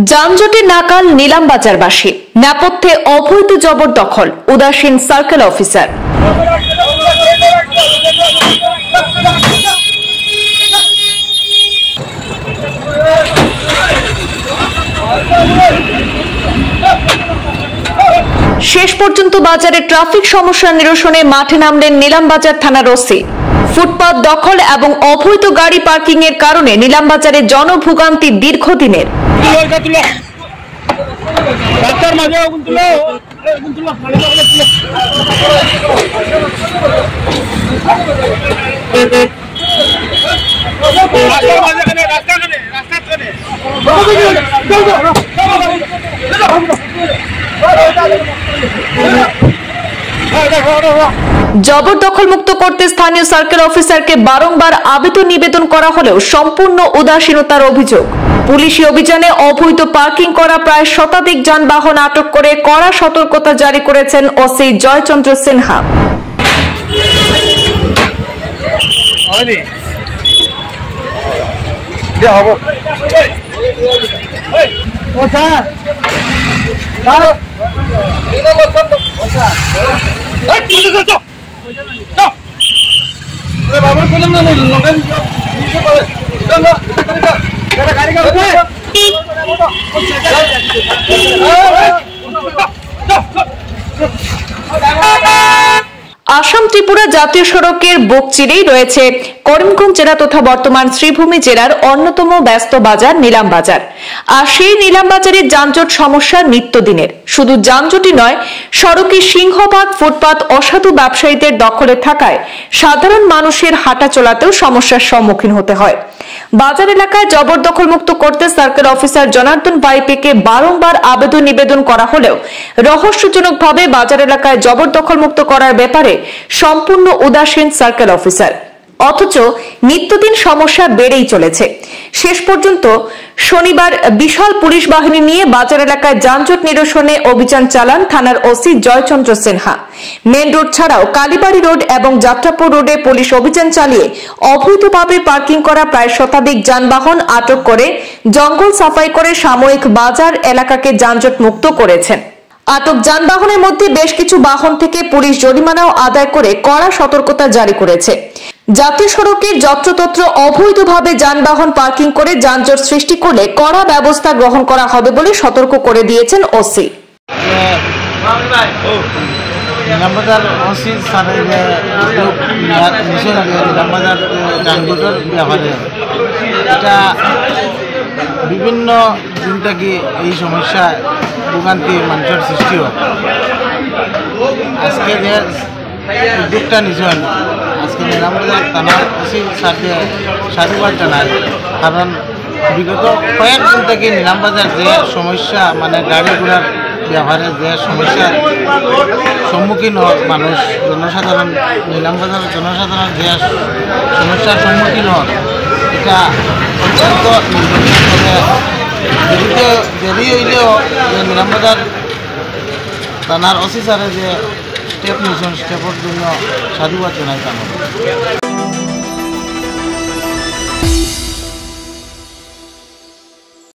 যানজটে নাকাল নিলামবাজারবাসী, নেপথ্যে অবৈধ জবরদখল, উদাসীন সার্কেল অফিসার। শেষ পর্যন্ত বাজারে ট্রাফিক সমস্যা নিরসনে মাঠে নামলেন নিলামবাজার থানার ওসি। ফুটপাত দখল এবং অবৈধ গাড়ি পার্কিং এর কারণে নিলামবাজারে জনভোগান্তি দীর্ঘদিনের। জবরদখল মুক্ত করতে স্থানীয় সার্কেল অফিসারকে বারংবার আবেদন নিবেদন করা হলেও সম্পূর্ণ উদাসীনতার অভিযোগ। পুলিশি অভিযানে অবৈধ পার্কিং করা প্রায় শতাধিক যানবাহন আটক করে কড়া সতর্কতা জারি করেছেন ওসি জয়চন্দ্র সিনহা। আসাম ত্রিপুরা জাতীয় সড়কের বুক চিরেই রয়েছে করিমগঞ্জ জেলা তথা বর্তমান শ্রীভূমি জেলার অন্যতম ব্যস্ত বাজার নিলামবাজার। আর সেই নিলামবাজারের যানজট সমস্যা নিত্যদিনের। শুধু যানজটই নয়, সড়কে সিংহভাগ ফুটপাত অসাধু ব্যবসায়ীদের দখলে থাকায় সাধারণ মানুষের হাঁটা চলাতেও সমস্যার সম্মুখীন হতে হয়। বাজার এলাকায় জবরদখল মুক্ত করতে সার্কেল অফিসার জনার্দন ভাইপেকে বারংবার আবেদন নিবেদন করা হলেও রহস্যজনকভাবে বাজার এলাকায় জবরদখল মুক্ত করার ব্যাপারে সম্পূর্ণ উদাসীন সার্কেল অফিসার। অথচ নিত্যদিন সমস্যা বেড়েই চলেছে। শেষ পর্যন্ত শনিবার বিশাল পুলিশ বাহিনী নিয়ে বাজার এলাকায় যানজট নিরসনে অভিযান চালান থানার OC Joychandra Sinha. Main road ছাড়াও কালীবাড়ি রোড এবং যাত্রাপুর রোডে পুলিশ অভিযান চালিয়ে অবৈধভাবে পার্কিং করা প্রায় শতাধিক যানবাহন আটক করে জঙ্গল সাফাই করে সাময়িক বাজার এলাকাকে যানজট মুক্ত করেছেন। আটক যানবাহনের মধ্যে বেশ কিছু বাহন থেকে পুলিশ জরিমানাও আদায় করে কড়া সতর্কতা জারি করেছে। জাতীয় সড়কে যত্রতত্র অবৈধভাবে যানবাহন পার্কিং করে যানজট সৃষ্টি করলে কড়া ব্যবস্থা গ্রহণ করা হবে বলে সতর্ক করে দিয়েছেন ওসি। নিলামবাজার ওসি স্যারের নিলামবাজার যানজটের ব্যাপারে এটা বিভিন্ন দিন থেকে এই সমস্যা ভোগান্তি মানুষের সৃষ্টি হয়। আজকে যে উদ্যোগটা নিয়েছেন, আজকে নিলামবাজার থানার ওসি স্যারকে সাধুবাদ জানায়। কারণ বিগত কয়েকদিন থেকে নিলামবাজার যে সমস্যা মানে গাড়ি ঘোড়ার ব্যাপারে যে সমস্যার সম্মুখীন হয় মানুষ, জনসাধারণ নিলামবাজারের জনসাধারণ যে সমস্যার সম্মুখীন হয়, এটা অত্যন্ত দেরি হইলেও যে নিলামবাজার থানার ওসি স্যারের যে স্টেপ নিয়েছেন, স্টেপের জন্য সাধুবাদ জানাই।